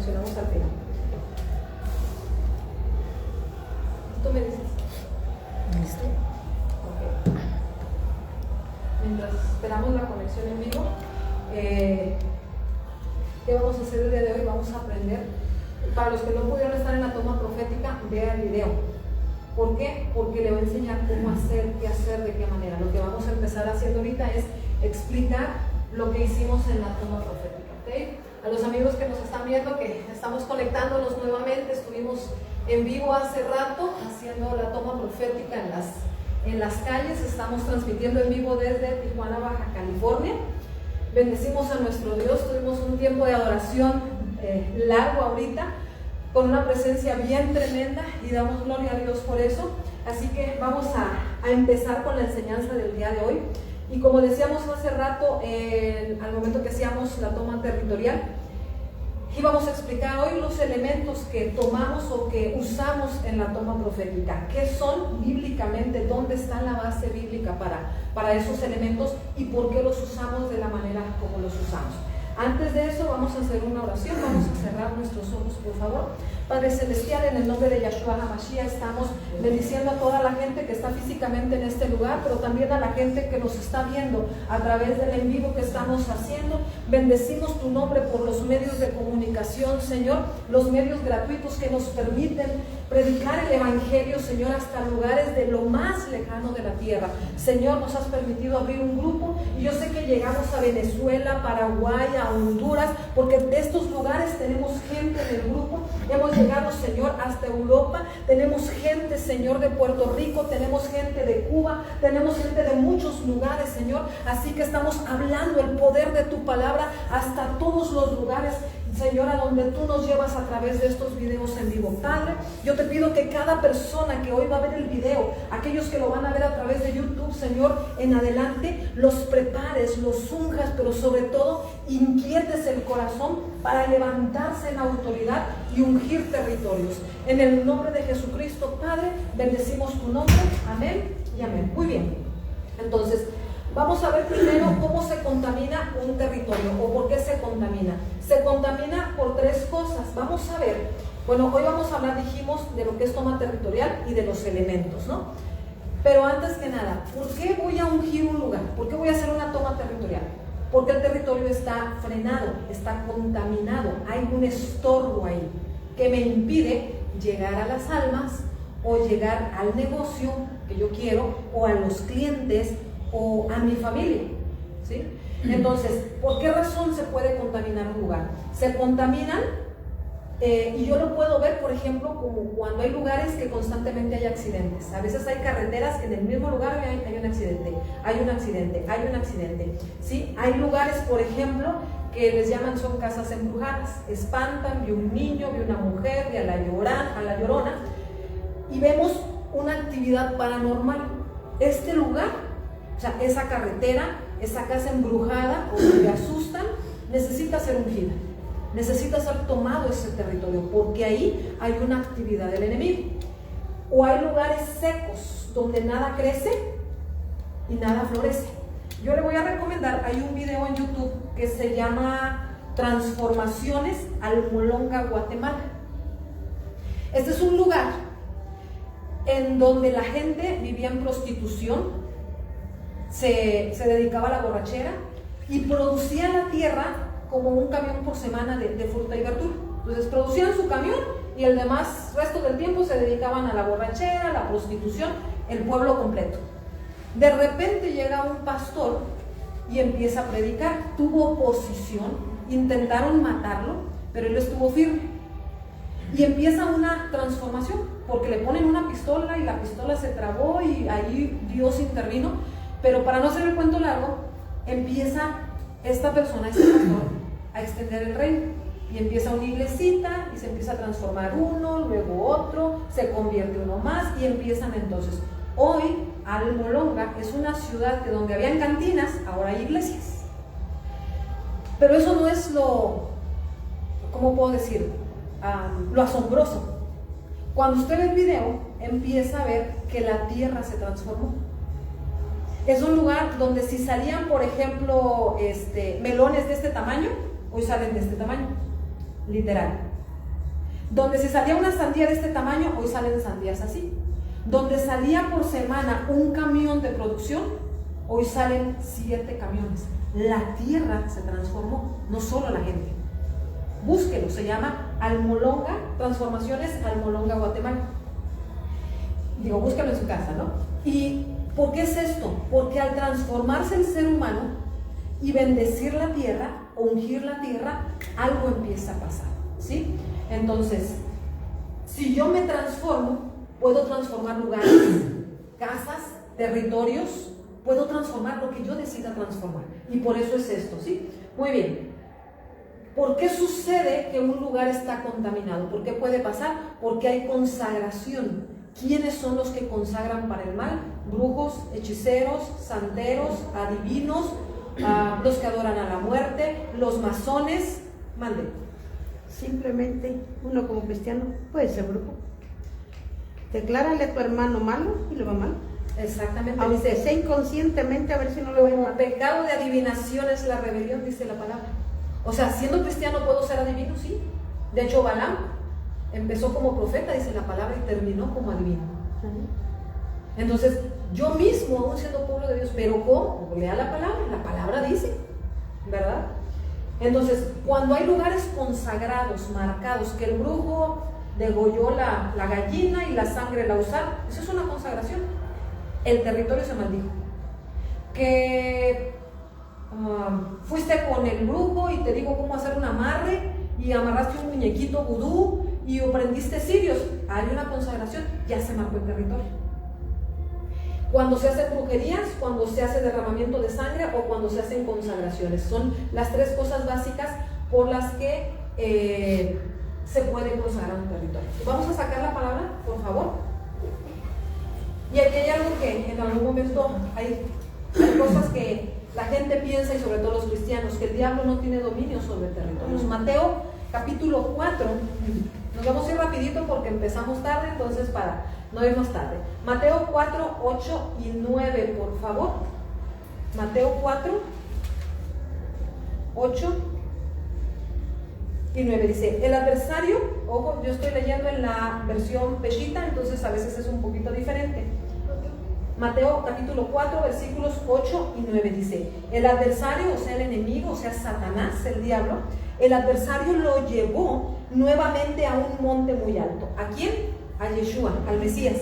mencionamos al final. ¿Tú me dices? ¿Listo? Ok. Mientras esperamos la conexión en vivo, ¿qué vamos a hacer el día de hoy? Vamos a aprender. Para los que no pudieron estar en la toma profética, vea el video. ¿Por qué? Porque le voy a enseñar cómo hacer, qué hacer, de qué manera. Lo que vamos a empezar haciendo ahorita es explicar lo que hicimos en la toma profética. ¿Okay? A los amigos que nos están viendo, que estamos conectándonos nuevamente, estuvimos en vivo hace rato haciendo la toma profética en las calles. Estamos transmitiendo en vivo desde Tijuana, Baja California. Bendecimos a nuestro Dios. Tuvimos un tiempo de adoración largo ahorita, con una presencia bien tremenda, y damos gloria a Dios por eso. Así que vamos a empezar con la enseñanza del día de hoy. Y como decíamos hace rato, al momento que hacíamos la toma territorial, íbamos a explicar hoy los elementos que tomamos o que usamos en la toma profética. ¿Qué son bíblicamente? ¿Dónde está la base bíblica para esos elementos? ¿Y por qué los usamos de la manera como los usamos? Antes de eso vamos a hacer una oración. Vamos a cerrar nuestros ojos, por favor. Padre Celestial, en el nombre de Yahshua HaMashiach, estamos bendiciendo a toda la gente que está físicamente en este lugar, pero también a la gente que nos está viendo a través del en vivo que estamos haciendo. Bendecimos tu nombre por los medios de comunicación, Señor, los medios gratuitos que nos permiten predicar el Evangelio, Señor, hasta lugares de lo más lejano de la tierra. Señor, nos has permitido abrir un grupo, y yo sé que llegamos a Venezuela, Paraguay, a Honduras, porque de estos lugares tenemos gente en el grupo. Hemos llegado, Señor, hasta Europa. Tenemos gente, Señor, de Puerto Rico, tenemos gente de Cuba, tenemos gente de muchos lugares, Señor. Así que estamos hablando el poder de tu palabra hasta todos los lugares, Señor, a donde tú nos llevas a través de estos videos en vivo. Padre, yo te pido que cada persona que hoy va a ver el video, aquellos que lo van a ver a través de YouTube, Señor, en adelante, los prepares, los unjas, pero sobre todo inquietes el corazón para levantarse en autoridad y ungir territorios. En el nombre de Jesucristo, Padre, bendecimos tu nombre. Amén y amén. Muy bien. Entonces, vamos a ver primero cómo se contamina un territorio o por qué se contamina. Se contamina por tres cosas. Vamos a ver, bueno, hoy vamos a hablar, dijimos, de lo que es toma territorial y de los elementos, ¿no? Pero antes que nada, ¿por qué voy a ungir un lugar? ¿Por qué voy a hacer una toma territorial? Porque el territorio está frenado, está contaminado, hay un estorbo ahí que me impide llegar a las almas o llegar al negocio que yo quiero o a los clientes o a mi familia, ¿sí? Entonces, ¿por qué razón se puede contaminar un lugar? Se contaminan, y yo lo puedo ver, por ejemplo, como cuando hay lugares que constantemente hay accidentes. A veces hay carreteras que en el mismo lugar hay un accidente, hay un accidente, hay un accidente, ¿sí? Hay lugares, por ejemplo, que les llaman, son casas embrujadas. Espantan, vi un niño, vi una mujer, vi a la llorona, y vemos una actividad paranormal. Este lugar, o sea, esa carretera, esa casa embrujada o donde asustan, necesita ser ungida, necesita ser tomado ese territorio, porque ahí hay una actividad del enemigo. O hay lugares secos donde nada crece y nada florece. Yo le voy a recomendar, hay un video en YouTube que se llama Transformaciones Almolonga, Guatemala. Este es un lugar en donde la gente vivía en prostitución, se dedicaba a la borrachera y producía la tierra como un camión por semana de fruta y verdura. Entonces producían su camión y el demás resto del tiempo se dedicaban a la borrachera, a la prostitución, el pueblo completo. De repente llega un pastor y empieza a predicar. Tuvo oposición, intentaron matarlo, pero él estuvo firme. Y empieza una transformación, porque le ponen una pistola y la pistola se trabó y ahí Dios intervino. Pero para no hacer el cuento largo, empieza esta persona, este pastor, a extender el reino. Y empieza una iglesita y se empieza a transformar uno, luego otro, se convierte uno más y empiezan entonces. Hoy, Almolonga es una ciudad que donde habían cantinas, ahora hay iglesias. Pero eso no es lo, ¿cómo puedo decir? Lo asombroso. Cuando usted ve el video, empieza a ver que la tierra se transformó. Es un lugar donde si salían, por ejemplo, melones de este tamaño, hoy salen de este tamaño. literal. Donde se salía una sandía de este tamaño, hoy salen sandías así. Donde salía por semana un camión de producción, hoy salen 7 camiones. La tierra se transformó, no solo la gente. Búsquelo, se llama Almolonga, Transformaciones Almolonga, Guatemala. Digo, búsquelo en su casa, ¿no? ¿Y por qué es esto? Porque al transformarse el ser humano y bendecir la tierra, o ungir la tierra, algo empieza a pasar, ¿sí? Entonces, si yo me transformo, puedo transformar lugares, casas, territorios, puedo transformar lo que yo decida transformar. Y por eso es esto, ¿sí? Muy bien. ¿Por qué sucede que un lugar está contaminado? ¿Por qué puede pasar? Porque hay consagración. ¿Quiénes son los que consagran para el mal? Brujos, hechiceros, santeros, adivinos, los que adoran a la muerte, los masones. Mande. Simplemente uno como cristiano puede ser brujo. Declárale a tu hermano malo y le va mal. Exactamente. Aunque dice, sea inconscientemente, a ver si no le va como mal. pecado de adivinación es la rebelión, dice la palabra. O sea, siendo cristiano puedo ser adivino, sí. De hecho, Balaam empezó como profeta, dice la palabra, y terminó como adivino. Entonces, yo mismo, aún siendo pueblo de Dios, pero ¿cómo? Lea la palabra dice, ¿verdad? Entonces, cuando hay lugares consagrados, marcados, que el brujo degolló la gallina y la sangre la usaron, eso es una consagración. El territorio se maldijo. Que fuiste con el brujo y te digo cómo hacer un amarre y amarraste un muñequito vudú y prendiste cirios, hay una consagración, ya se marcó el territorio. Cuando se hacen brujerías, cuando se hace derramamiento de sangre o cuando se hacen consagraciones, son las 3 cosas básicas por las que se puede consagrar un territorio. Vamos a sacar la palabra, por favor. Y aquí hay algo que en algún momento hay cosas que la gente piensa, y sobre todo los cristianos, que el diablo no tiene dominio sobre territorios. Mateo capítulo 4, nos vamos a ir rapidito porque empezamos tarde, entonces para no irnos tarde. Mateo 4, 8 y 9, por favor. Mateo 4, 8 y 9 dice, el adversario, ojo, yo estoy leyendo en la versión Peshita, entonces a veces es un poquito diferente. Mateo capítulo 4, versículos 8 y 9 dice, el adversario, o sea el enemigo, o sea Satanás, el diablo, el adversario lo llevó nuevamente a un monte muy alto. ¿A quién? A Yeshua, al Mesías,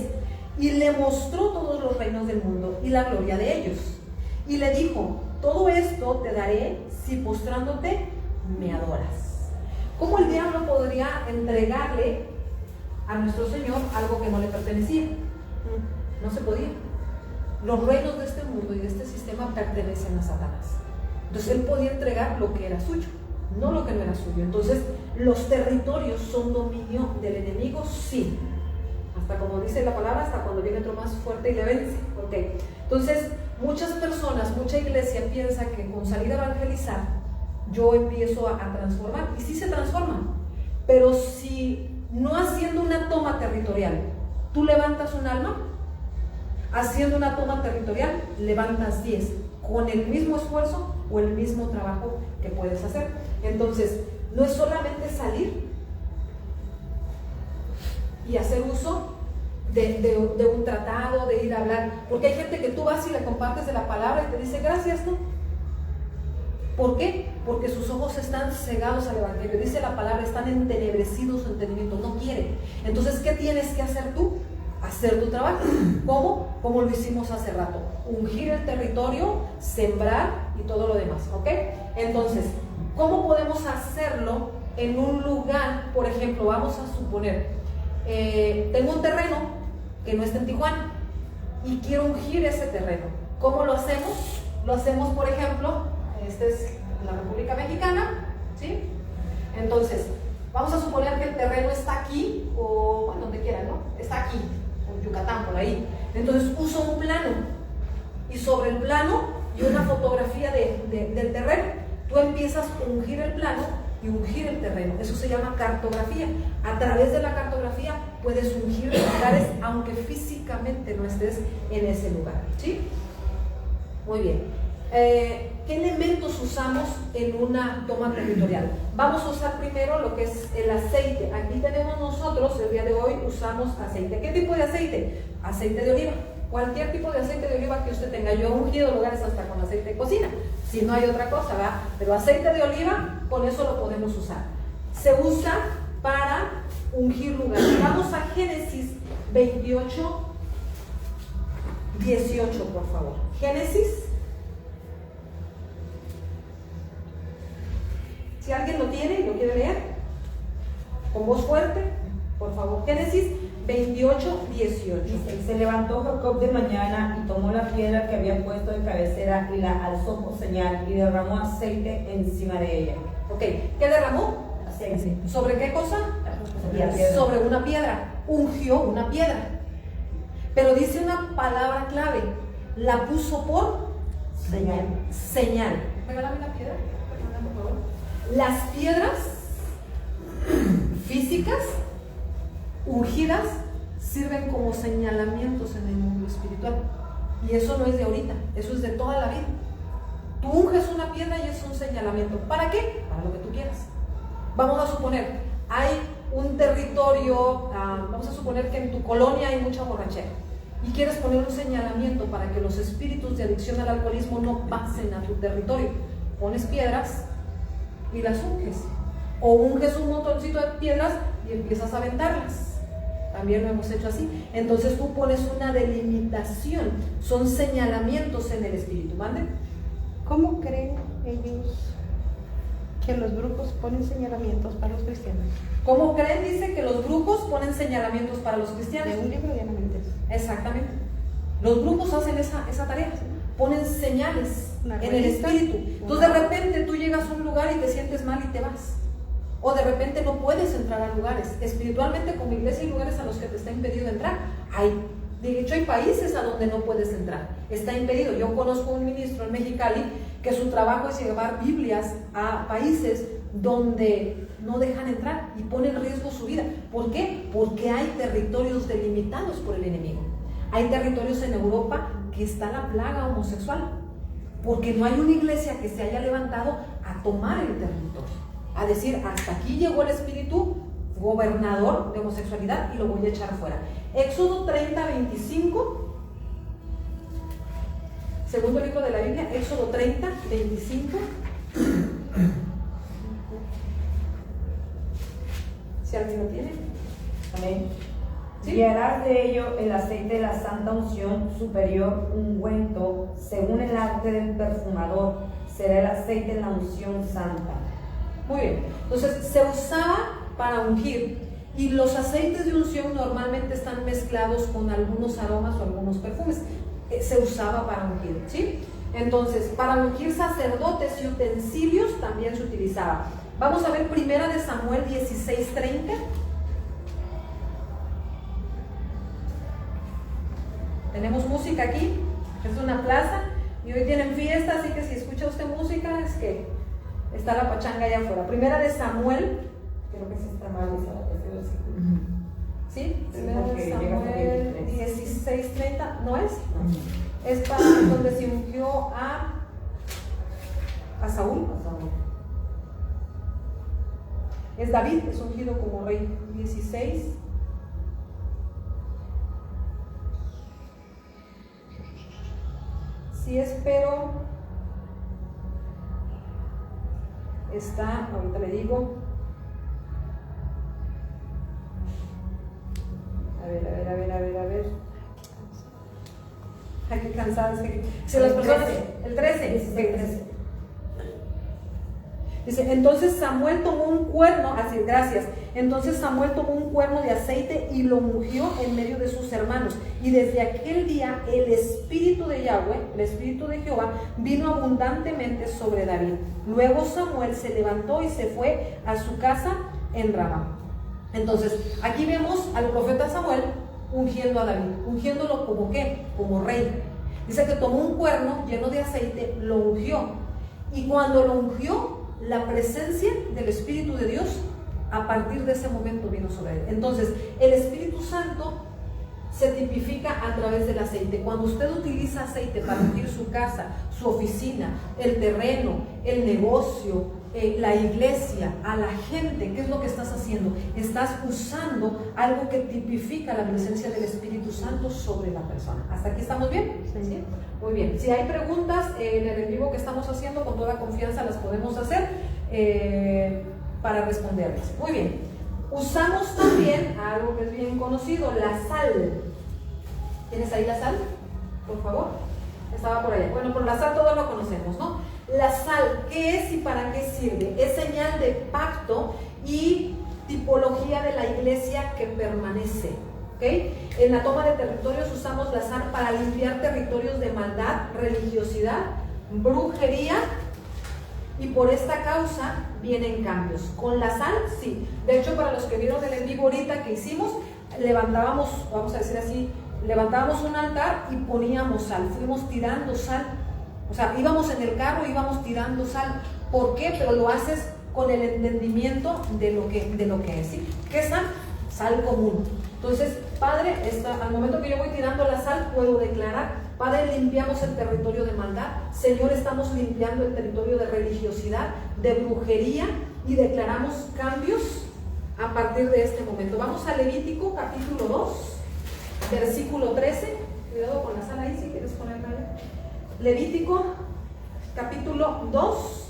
y le mostró todos los reinos del mundo y la gloria de ellos. Y le dijo, todo esto te daré si postrándote me adoras. ¿Cómo el diablo podría entregarle a nuestro Señor algo que no le pertenecía? No se podía. Los reinos de este mundo y de este sistema pertenecen a Satanás. Entonces él podía entregar lo que era suyo, no lo que no era suyo. Entonces los territorios son dominio del enemigo, sí. Hasta como dice la palabra, hasta cuando viene otro más fuerte y le vence. Okay. Entonces muchas personas, mucha iglesia piensa que con salir a evangelizar yo empiezo a transformar, y sí se transforma, pero si no haciendo una toma territorial, tú levantas un alma, haciendo una toma territorial, levantas 10, con el mismo esfuerzo o el mismo trabajo que puedes hacer. Entonces, no es solamente salir y hacer uso de un tratado, de ir a hablar, porque hay gente que tú vas y le compartes de la palabra y te dice gracias, ¿no? ¿Por qué? Porque sus ojos están cegados al evangelio. Dice la palabra, están entenebrecidos su entendimiento, no quieren. Entonces, ¿qué tienes que hacer tú? Hacer tu trabajo. ¿Cómo? Como lo hicimos hace rato. Ungir el territorio, sembrar y todo lo demás, ¿ok? Entonces, ¿cómo podemos hacerlo en un lugar? Por ejemplo, vamos a suponer, tengo un terreno que no está en Tijuana y quiero ungir ese terreno. ¿Cómo lo hacemos? Lo hacemos, por ejemplo, esta es la República Mexicana, ¿sí? Entonces, vamos a suponer que el terreno está aquí, o bueno, donde quiera, ¿no? Está aquí, en Yucatán, por ahí. Entonces, uso un plano, y sobre el plano y una fotografía del terreno, tú empiezas a ungir el plano y ungir el terreno. Eso se llama cartografía. A través de la cartografía puedes ungir lugares, aunque físicamente no estés en ese lugar, ¿sí? Muy bien. ¿Qué elementos usamos en una toma territorial? Vamos a usar primero lo que es el aceite. Aquí tenemos nosotros, el día de hoy usamos aceite. ¿Qué tipo de aceite? Aceite de oliva. Cualquier tipo de aceite de oliva que usted tenga. Yo he ungido lugares hasta con aceite de cocina, si no hay otra cosa, ¿verdad? Pero aceite de oliva, con eso lo podemos usar. Se usa para ungir lugares. Vamos a Génesis 28, 18, por favor. Génesis. Si alguien lo tiene y lo quiere leer, con voz fuerte, por favor. Génesis 28, 18. Dice, se levantó Jacob de mañana y tomó la piedra que había puesto de cabecera y la alzó por señal y derramó aceite encima de ella. Ok, ¿qué derramó? Aceite. ¿Sobre qué cosa? Piedra. Sobre una piedra. Ungió una piedra. Pero dice una palabra clave. La puso por Señal. señal. Regálame la piedra, por favor. Las piedras físicas ungidas sirven como señalamientos en el mundo espiritual. Y eso no es de ahorita, eso es de toda la vida. Tú unges una piedra y es un señalamiento. ¿Para qué? Para lo que tú quieras. Vamos a suponer, hay un territorio, vamos a suponer que en tu colonia hay mucha borrachera y quieres poner un señalamiento para que los espíritus de adicción al alcoholismo no pasen a tu territorio. Pones piedras y las unges. O unges un montoncito de piedras y empiezas a aventarlas. También lo hemos hecho así. Entonces tú pones una delimitación. Son señalamientos en el espíritu. ¿Mande? ¿Cómo creen ellos que los brujos ponen señalamientos para los cristianos? ¿Cómo creen? Dice que los brujos ponen señalamientos para los cristianos. De un libro de Anamentes. Exactamente. Los brujos hacen esa tarea. Ponen señales en el espíritu. Entonces de repente tú llegas a un lugar y te sientes mal y te vas. O de repente no puedes entrar a lugares. Espiritualmente como iglesia hay lugares a los que te está impedido entrar. De hecho hay países a donde no puedes entrar. Está impedido. Yo conozco un ministro en Mexicali que su trabajo es llevar Biblias a países donde no dejan entrar y ponen en riesgo su vida. ¿Por qué? Porque hay territorios delimitados por el enemigo. Hay territorios en Europa que está la plaga homosexual, porque no hay una iglesia que se haya levantado a tomar el territorio, a decir, hasta aquí llegó el espíritu gobernador de homosexualidad y lo voy a echar fuera. Éxodo 30, 25, segundo libro de la Biblia, Éxodo 30, 25. Si alguien lo tiene. Amén. ¿Sí? Y harás de ello el aceite de la santa unción superior, ungüento, según el arte del perfumador, será el aceite de la unción santa. Muy bien, entonces se usaba para ungir y los aceites de unción normalmente están mezclados con algunos aromas o algunos perfumes. Se usaba para ungir, ¿sí? Entonces, para ungir sacerdotes y utensilios también se utilizaba. Vamos a ver primera de Samuel 16:30. Tenemos música aquí, es una plaza y hoy tienen fiesta, así que si escucha usted música es que está la pachanga allá afuera. Primera de Samuel, Creo que sí está mal ese versículo. ¿sí? Primera porque de llega hasta Samuel 23. 16:30, ¿no es? Es para donde se ungió a Saúl. Es David, es ungido como rey. 16. Sí, espero. Está, ahorita le digo. A ver. Ay, qué cansada es que. Si las personas. El 13. Dice, entonces Samuel tomó un cuerno, así, gracias. Entonces Samuel tomó un cuerno de aceite y lo ungió en medio de sus hermanos. Y desde aquel día el espíritu de Yahweh, el espíritu de Jehová, vino abundantemente sobre David. Luego Samuel se levantó y se fue a su casa en Ramá. Entonces, aquí vemos al profeta Samuel ungiendo a David, ungiéndolo como ¿qué? Como rey. Dice que tomó un cuerno lleno de aceite, lo ungió. Y cuando lo ungió, la presencia del Espíritu de Dios a partir de ese momento vino sobre él. Entonces el Espíritu Santo se tipifica a través del aceite. Cuando usted utiliza aceite para ungir su casa, su oficina, el terreno, el negocio, la iglesia, a la gente, ¿qué es lo que estás haciendo? Estás usando algo que tipifica la presencia del Espíritu Santo sobre la persona. ¿Hasta aquí estamos bien? ¿Sí? Muy bien. Si hay preguntas en el en vivo que estamos haciendo, con toda confianza las podemos hacer para responderles. Muy bien. Usamos también algo que es bien conocido, la sal. ¿Tienes ahí la sal? Por favor. Estaba por allá. Bueno, por la sal todos lo conocemos, ¿no? La sal, ¿qué es y para qué sirve? Es señal de pacto y tipología de la iglesia que permanece. ¿Okay? En la toma de territorios usamos la sal para limpiar territorios de maldad, religiosidad, brujería, y por esta causa vienen cambios. Con la sal, sí. De hecho, para los que vieron el en vivo ahorita que hicimos, levantábamos, vamos a decir así, levantábamos un altar y poníamos sal, fuimos tirando sal. O sea, íbamos en el carro, íbamos tirando sal. ¿Por qué? Pero lo haces con el entendimiento de lo que es, ¿sí? ¿Qué es sal? Sal común. Entonces, Padre, al momento que yo voy tirando la sal, puedo declarar: Padre, limpiamos el territorio de maldad. Señor, estamos limpiando el territorio de religiosidad, de brujería, y declaramos cambios a partir de este momento. Vamos a Levítico capítulo 2, versículo 13. Cuidado con la sal ahí, si quieres ponerla ahí. Levítico capítulo 2,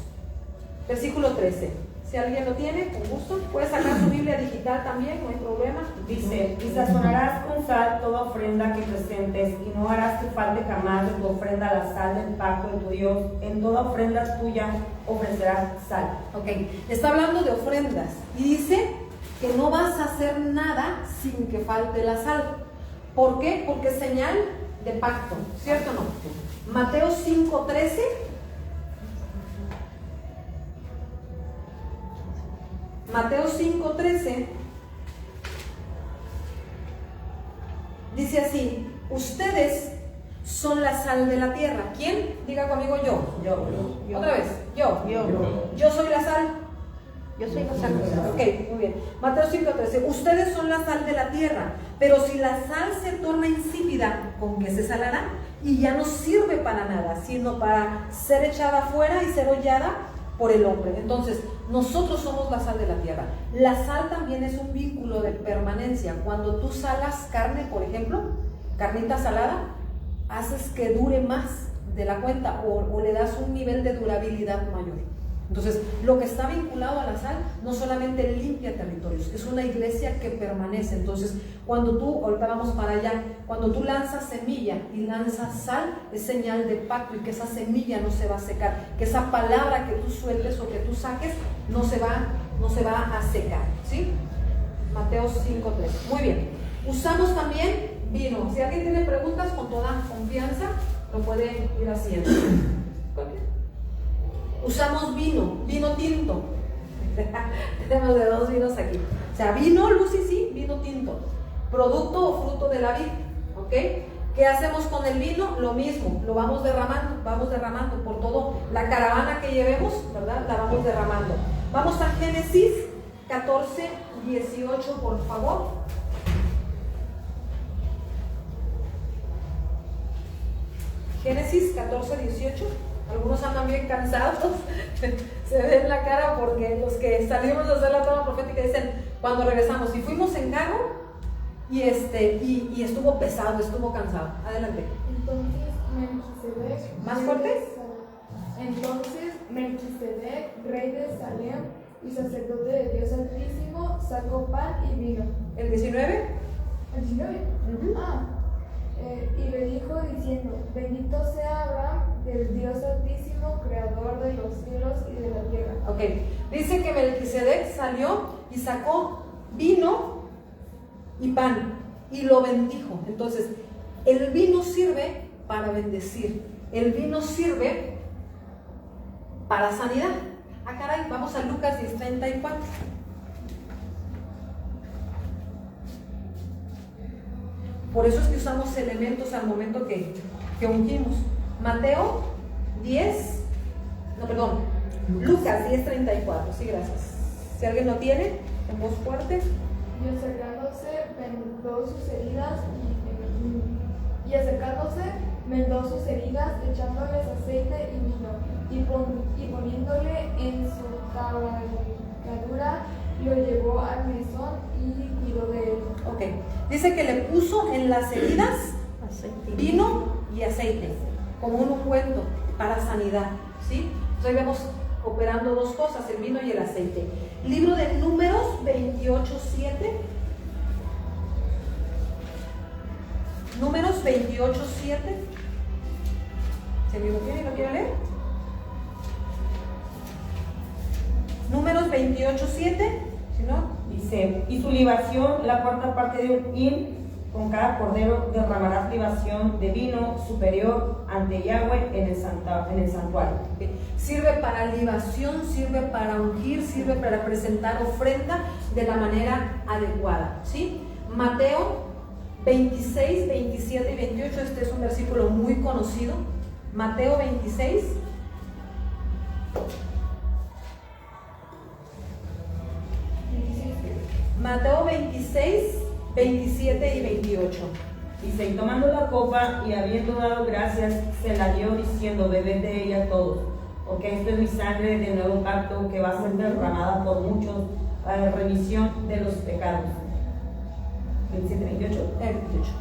versículo 13. Si alguien lo tiene, con gusto. Puede sacar su Biblia digital también, no hay problema. Dice: y sazonarás con sal toda ofrenda que presentes, y no harás que falte jamás de tu ofrenda la sal del pacto de tu Dios. En toda ofrenda tuya ofrecerás sal. Ok, está hablando de ofrendas y dice que no vas a hacer nada sin que falte la sal. ¿Por qué? Porque es señal de pacto, ¿cierto o no? Mateo 5:13. Mateo 5:13 dice así: ustedes son la sal de la tierra. ¿Quién? Diga conmigo: yo. Otra vez, yo soy la sal. Yo soy la sal. Ok, muy bien. Mateo 5:13. Ustedes son la sal de la tierra, pero si la sal se torna insípida, ¿con qué se salará? Y ya no sirve para nada, sino para ser echada afuera y ser hollada por el hombre. Entonces, nosotros somos la sal de la tierra. La sal también es un vínculo de permanencia. Cuando tú salas carne, por ejemplo, carnita salada, haces que dure más de la cuenta o le das un nivel de durabilidad mayor. Entonces, lo que está vinculado a la sal no solamente limpia territorios, es una iglesia que permanece. Entonces, cuando tú, ahorita vamos para allá, cuando tú lanzas semilla y lanzas sal, es señal de pacto, y que esa semilla no se va a secar, que esa palabra que tú sueltes o que tú saques no se va a secar, ¿sí? Mateo 5:3. Muy bien. Usamos también vino. Si alguien tiene preguntas, con toda confianza lo puede ir haciendo. Usamos vino tinto. Tenemos de dos vinos aquí. O sea, vino, Lucy, sí, vino tinto. Producto o fruto de la vid, ¿ok? ¿Qué hacemos con el vino? Lo mismo, lo vamos derramando por todo la caravana que llevemos, ¿verdad? La vamos derramando. Vamos a Génesis 14:18, por favor. Génesis 14:18. Algunos andan bien cansados, se ven la cara, porque los que salimos a hacer la toma profética dicen, cuando regresamos, y fuimos en carro y estuvo pesado, estuvo cansado. Adelante. Entonces Melquisedec, ¿Más fuerte? Entonces Melquisedec, rey de Salem y sacerdote de Dios Altísimo, sacó pan y vino. ¿El 19? ¿El 19? Y le dijo diciendo: bendito sea Abraham del Dios Altísimo, creador de los cielos y de la tierra. Ok, dice que Melquisedec salió y sacó vino y pan y lo bendijo. Entonces, el vino sirve para bendecir, el vino sirve para sanidad. Ah, caray, vamos a Lucas 10:34. Por eso es que usamos elementos al momento que ungimos. Mateo 10, Lucas 10:34, sí, gracias. Si alguien lo tiene, en voz fuerte. Y acercándose vendó sus heridas y Y acercándose, vendó sus heridas, echándoles aceite y vino, y poniéndole en su cabalgadura, lo llevó al mesón y cuidó de él. Ok, dice que le puso en las heridas Aceite. vino y aceite, como un ungüento para sanidad, ¿sí? Entonces ahí vemos operando dos cosas, el vino y el aceite. Libro de Números 28:7. Números 28:7. ¿Se me lo tiene y lo quiere leer? Números 28:7. Si no, Dice, y su libación, la cuarta parte de un hin, con cada cordero derramarás libación de vino superior ante Yahweh en el santuario. sirve para libación, sirve para ungir, sirve para presentar ofrenda de la manera adecuada, ¿sí? Mateo 26, 27 y 28, este es un versículo muy conocido. Mateo 26. Mateo 26, 27 y 28. Dice, y tomando la copa y habiendo dado gracias, se la dio diciendo, bebed de ella todos, porque esto es mi sangre del nuevo pacto que va a ser derramada por muchos para remisión de los pecados. 27, 28. 28.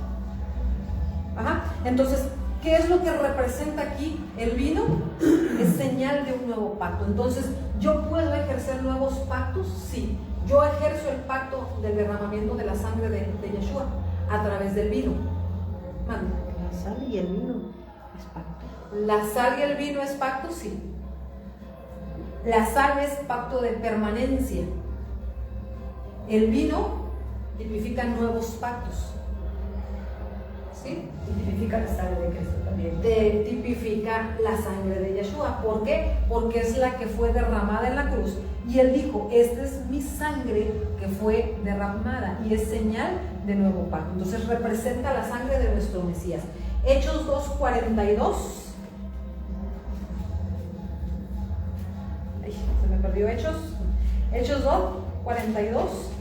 Ajá. Entonces, ¿qué es lo que representa aquí el vino? Es señal de un nuevo pacto. Entonces, ¿yo puedo ejercer nuevos pactos? Sí. Yo ejerzo el pacto del derramamiento de la sangre de Yeshua a través del vino. Manda. La sal y el vino es pacto. ¿La sal y el vino es pacto? Sí. La sal es pacto de permanencia. El vino tipifica nuevos pactos. ¿Sí? Tipifica la sangre de Cristo también. Tipifica la sangre de Yeshua. ¿Por qué? Porque es la que fue derramada en la cruz. Y él dijo, esta es mi sangre que fue derramada y es señal de nuevo pacto. Entonces representa la sangre de nuestro Mesías. Hechos 2:42. Ay, se me perdió Hechos. Hechos 2:42.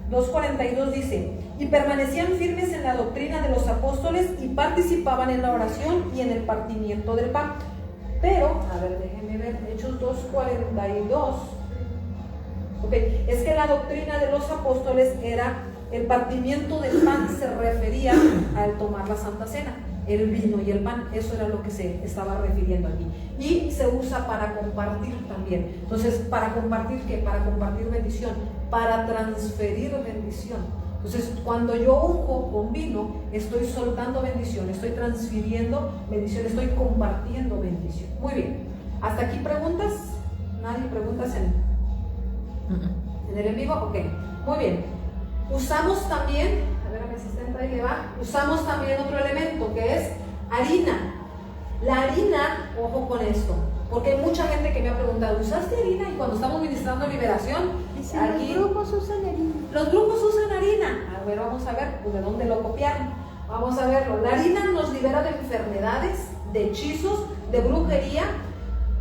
2:42 dice, y permanecían firmes en la doctrina de los apóstoles y participaban en la oración y en el partimiento del pan. Pero, a ver, déjenme ver, Hechos 2:42. Ok, es que la doctrina de los apóstoles era el partimiento del pan, se refería al tomar la Santa Cena, el vino y el pan, eso era lo que se estaba refiriendo aquí. Y se usa para compartir también. Entonces, ¿para compartir qué? Para compartir bendición, para transferir bendición. Entonces, cuando yo unjo con vino, estoy soltando bendición, estoy transfiriendo bendición, estoy compartiendo bendición. Muy bien. ¿Hasta aquí preguntas? ¿Nadie preguntas en el en vivo? Ok. Muy bien. Usamos también, a ver a mi asistente ahí le va, usamos también otro elemento que es harina. La harina, ojo con esto, porque hay mucha gente que me ha preguntado, ¿usaste harina? Y cuando estamos ministrando liberación, aquí, los grupos usan harina. los grupos usan harina. A ver, vamos a ver, pues, ¿de dónde lo copiaron? Vamos a verlo. La harina nos libera de enfermedades, de hechizos, de brujería,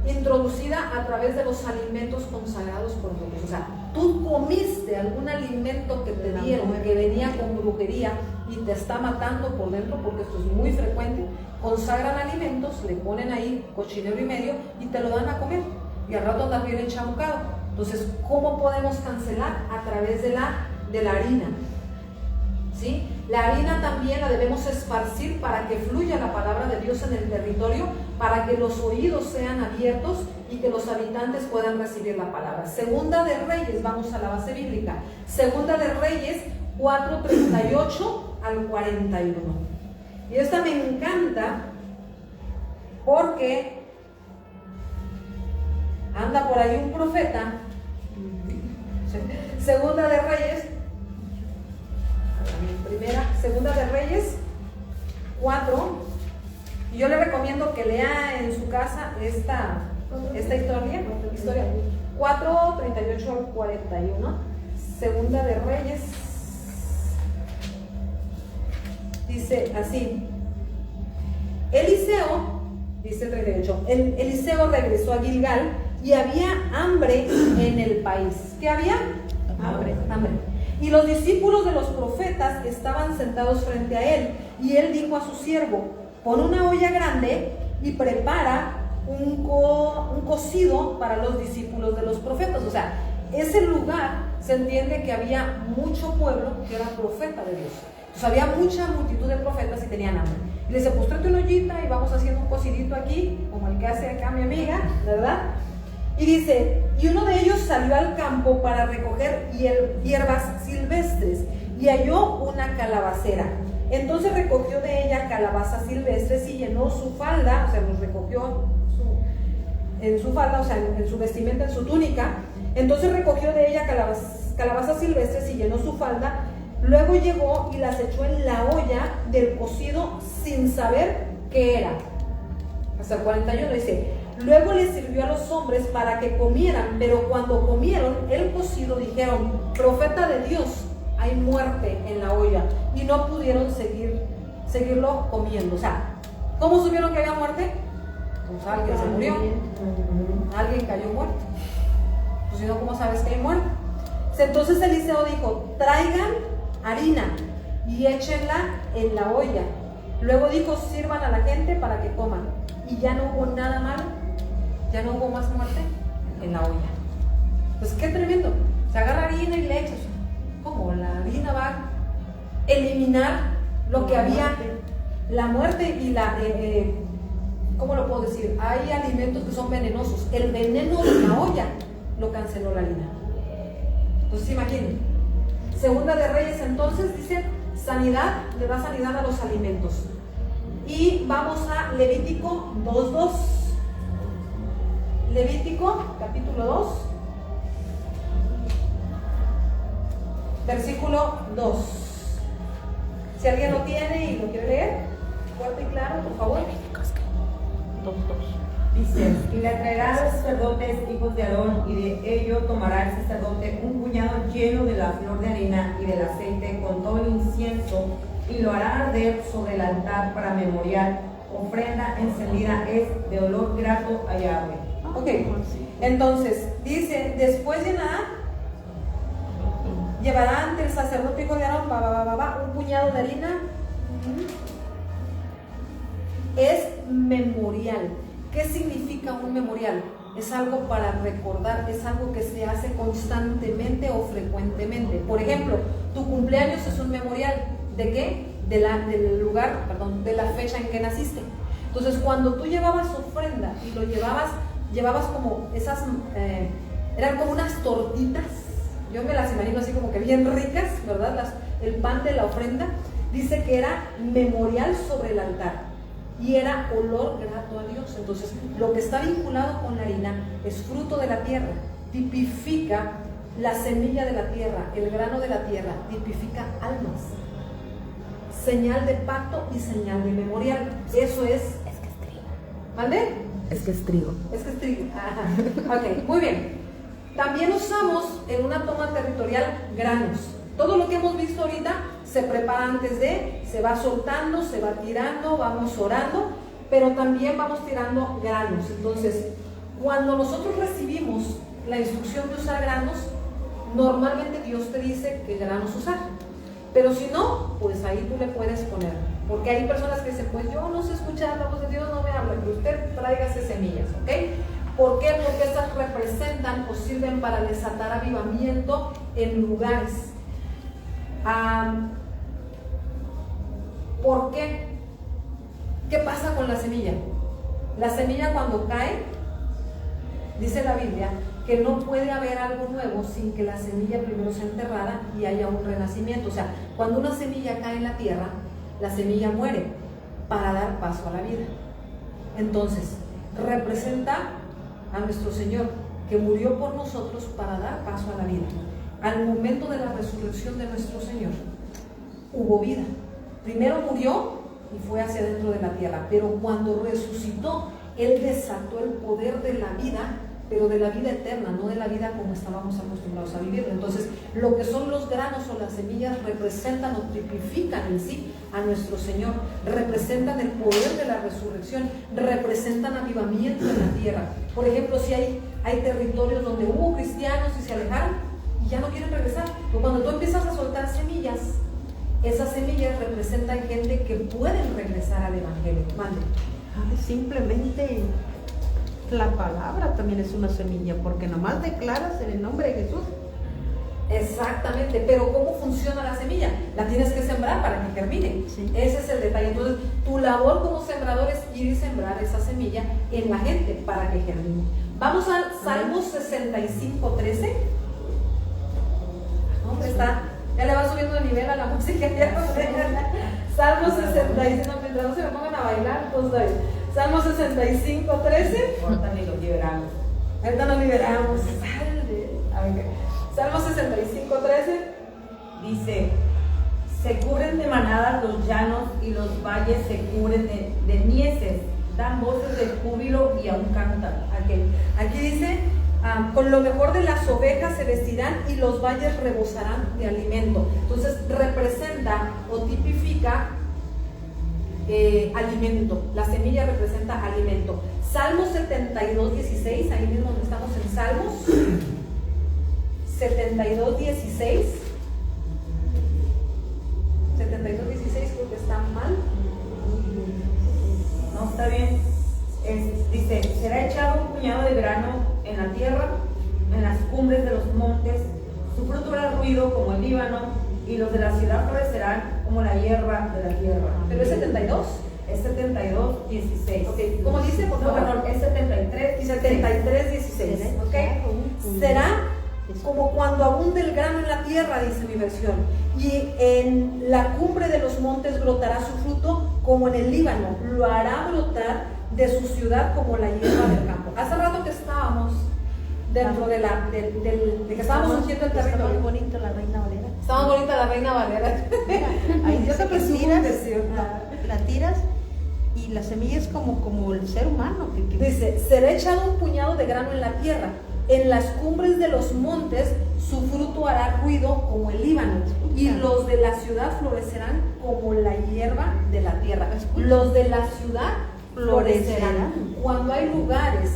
introducida a través de los alimentos consagrados por Dios. O sea, tú comiste algún alimento que te dieron, que venía con brujería y te está matando por dentro, porque esto es muy frecuente. Consagran alimentos, le ponen ahí cochinero y medio y te lo dan a comer. Y al rato andas bien enchamucado. Entonces, ¿cómo podemos cancelar? A través de la harina. ¿Sí? La harina también la debemos esparcir para que fluya la palabra de Dios en el territorio, para que los oídos sean abiertos y que los habitantes puedan recibir la palabra. Segunda de Reyes, vamos a la base bíblica. Segunda de Reyes 4:38 al 41. Y esta me encanta porque anda por ahí un profeta. Segunda de Reyes, Segunda de Reyes 4, y yo le recomiendo que lea en su casa esta historia 4:38 al 41. Segunda de Reyes dice así: Eliseo, dice 38, Eliseo regresó a Gilgal y había hambre en el país. ¿Qué había? Hambre. Y los discípulos de los profetas estaban sentados frente a él, y él dijo a su siervo: pon una olla grande y prepara un cocido para los discípulos de los profetas. O sea, ese lugar se entiende que había mucho pueblo que era profeta de Dios. Entonces había mucha multitud de profetas y tenían hambre. Y le dice: pues tráete una ollita y vamos haciendo un cocidito aquí, como el que hace acá mi amiga, ¿verdad? Y dice: y uno de ellos salió al campo para recoger hierbas silvestres y halló una calabacera. Entonces recogió de ella calabazas silvestres y llenó su falda, o sea, los recogió en su falda, o sea, en su vestimenta, en su túnica. Entonces recogió de ella calabazas silvestres y llenó su falda. Luego llegó y las echó en la olla del cocido sin saber qué era. Hasta el 41 dice: luego les sirvió a los hombres para que comieran, pero cuando comieron el cocido dijeron: profeta de Dios, hay muerte en la olla. Y no pudieron seguirlo comiendo. O sea, ¿cómo supieron que había muerte? Pues alguien se murió, alguien cayó muerto. Pues si no, ¿cómo sabes que hay muerte? Entonces Eliseo dijo: traigan harina y échenla en la olla. Luego dijo: sirvan a la gente para que coman. Y ya no hubo nada malo, ya no hubo más muerte en la olla. Pues qué tremendo. Se agarra harina y le echas. ¿Cómo? La harina va a eliminar lo que había, la muerte y la... ¿cómo lo puedo decir? Hay alimentos que son venenosos. El veneno de la olla lo canceló la harina. Entonces imaginen. Segunda de Reyes entonces dice: sanidad, le da sanidad a los alimentos. Y vamos a Levítico 2:2. Levítico capítulo 2, versículo 2. Si alguien lo tiene y lo quiere leer, fuerte y claro, por favor. Dice: y le traerá a los sacerdotes hijos de Aarón, y de ello tomará el sacerdote un puñado lleno de la flor de harina y del aceite con todo el incienso, y lo hará arder sobre el altar para memorial. Ofrenda encendida es de olor grato a Yahweh. Ok, entonces dice: después llevará ante el sacerdote hijo de Aarón un puñado de harina. Es memorial. ¿Qué significa un memorial? Es algo para recordar, es algo que se hace constantemente o frecuentemente. Por ejemplo, tu cumpleaños es un memorial. ¿De qué? Del lugar, perdón, de la fecha en que naciste. Entonces, cuando tú llevabas ofrenda y lo llevabas como esas, eran como unas tortitas. Yo me las imagino así como que bien ricas, ¿verdad? El pan de la ofrenda. Dice que era memorial sobre el altar. Y era olor grato a Dios. Entonces, lo que está vinculado con la harina es fruto de la tierra, tipifica la semilla de la tierra, el grano de la tierra, tipifica almas, señal de pacto y señal de memorial. Eso es. Es que es trigo. ¿Mande? Es que es trigo. Es que es trigo. Ajá. Ok, muy bien. También usamos en una toma territorial granos. Todo lo que hemos visto ahorita se prepara antes de, se va soltando, se va tirando, vamos orando, pero también vamos tirando granos. Entonces, cuando nosotros recibimos la instrucción de usar granos, normalmente Dios te dice qué granos usar. Pero si no, pues ahí tú le puedes poner. Porque hay personas que dicen: pues yo no sé escuchar la voz de Dios, no me habla, pero usted tráigase semillas, ¿ok? ¿Por qué? Porque estas representan o sirven para desatar avivamiento en lugares. ¿Por qué? ¿Qué pasa con la semilla? La semilla cuando cae, dice la Biblia, que no puede haber algo nuevo sin que la semilla primero sea enterrada y haya un renacimiento. O sea, cuando una semilla cae en la tierra, la semilla muere para dar paso a la vida. Entonces, representa a nuestro Señor, que murió por nosotros para dar paso a la vida. Al momento de la resurrección de nuestro Señor, hubo vida. Primero murió y fue hacia dentro de la tierra, pero cuando resucitó, Él desató el poder de la vida, pero de la vida eterna, no de la vida como estábamos acostumbrados a vivir. Entonces, lo que son los granos o las semillas representan o tipifican en sí a nuestro Señor, representan el poder de la resurrección, representan avivamiento en la tierra. Por ejemplo, si hay territorios donde hubo cristianos y se alejaron, y ya no quieren regresar. Pero cuando tú empiezas a soltar semillas, esas semillas representan gente que pueden regresar al Evangelio. Mande. Simplemente la palabra también es una semilla, porque nomás declaras en el nombre de Jesús. Exactamente, pero ¿cómo funciona la semilla? La tienes que sembrar para que germine. Sí. Ese es el detalle. Entonces, tu labor como sembrador es ir y sembrar esa semilla en la gente para que germine. Vamos al Salmos 65:13. Hombre, está, ya le va subiendo de nivel a la música. Salmos 65, mientras no se me pongan a bailar, todos bien. Salmos 65:13. Ahorita ni lo liberamos. Ahorita nos liberamos. A ver, Salmo 65:13 dice: se cubren de manadas los llanos y los valles se cubren de mieses, dan voces de júbilo y aún cantan. Aquí dice, con lo mejor de las ovejas se vestirán y los valles rebosarán de alimento. Entonces representa o tipifica alimento. La semilla representa alimento. Salmo 72:16, ahí mismo donde estamos en Salmos 72:16. 72:16 creo que está mal. No, está bien. Dice: será echado un puñado de grano en la tierra, en las cumbres de los montes, su fruto hará ruido como el Líbano, y los de la ciudad florecerán como la hierba de la tierra. Pero es 72. Es 72:16. Ok, ¿cómo dice? Por favor. No, es 73. 73:16. Ok. Será como cuando abunde el grano en la tierra, dice mi versión, y en la cumbre de los montes brotará su fruto como en el Líbano, lo hará brotar de su ciudad como la hierba del campo. Hace rato que estábamos dentro de que estábamos ungiendo el territorio. Está muy bonita la Reina Valera. Estaba bonita la Reina Valera. Ahí Yo dice creo que que tiras, sí. la tiras y la semilla es como el ser humano. Dice, será echado un puñado de grano en la tierra. En las cumbres de los montes su fruto hará ruido como el Líbano, y los de la ciudad florecerán como la hierba de la tierra. Los de la ciudad florecerán. Cuando hay lugares,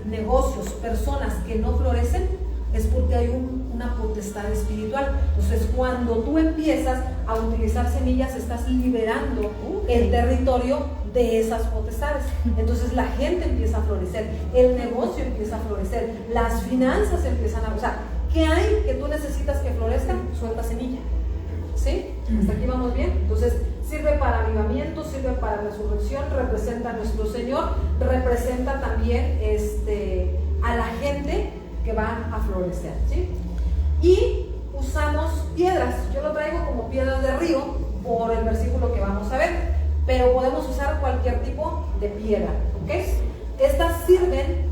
negocios, personas que no florecen, es porque hay una potestad espiritual. Entonces, cuando tú empiezas a utilizar semillas, estás liberando el territorio de esas potestades. Entonces la gente empieza a florecer, el negocio empieza a florecer, las finanzas empiezan a... O sea, ¿qué hay que tú necesitas que florezca? Suelta semilla. ¿Sí? ¿Hasta aquí vamos bien? Entonces, sirve para avivamiento, sirve para resurrección, representa a nuestro Señor, representa también a la gente que va a florecer, ¿sí? Y usamos piedras. Yo lo traigo como piedras de río por el versículo que vamos a ver, pero podemos usar cualquier tipo de piedra, ¿ok? Estas sirven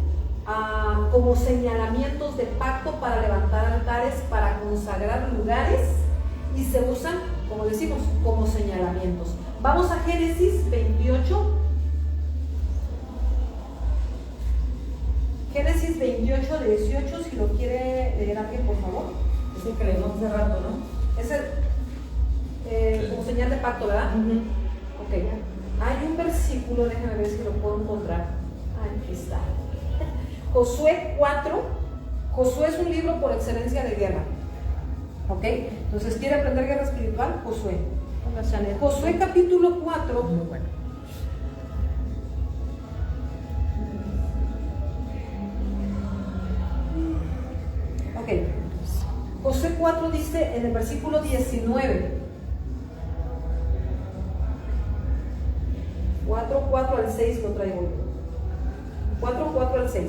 como señalamientos de pacto para levantar altares, para consagrar lugares, y se usan, como decimos, como señalamientos. Vamos a Génesis 28. Génesis 28:18, si lo quiere leer alguien, por favor. Es el que leímos hace rato, ¿no? Es como señal de pacto, ¿verdad? Ok. Hay un versículo, déjame ver si lo puedo encontrar. Aquí está. Josué 4. Josué es un libro por excelencia de guerra. Ok. Entonces, ¿quiere aprender guerra espiritual? Josué. Josué capítulo 4. Muy bueno. Ok. Josué 4 dice en el versículo 19. 4 al 6 lo traigo yo. 4 al 6.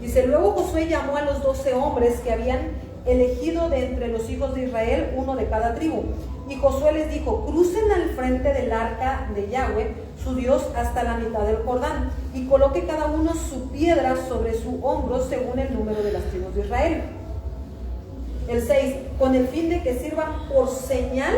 Dice, luego Josué llamó a los 12 hombres que habían elegido de entre los hijos de Israel, uno de cada tribu. Y Josué les dijo, crucen al frente del arca de Yahweh, su Dios, hasta la mitad del Jordán, y coloque cada uno su piedra sobre su hombro según el número de las tribus de Israel. El 6, con el fin de que sirvan por señal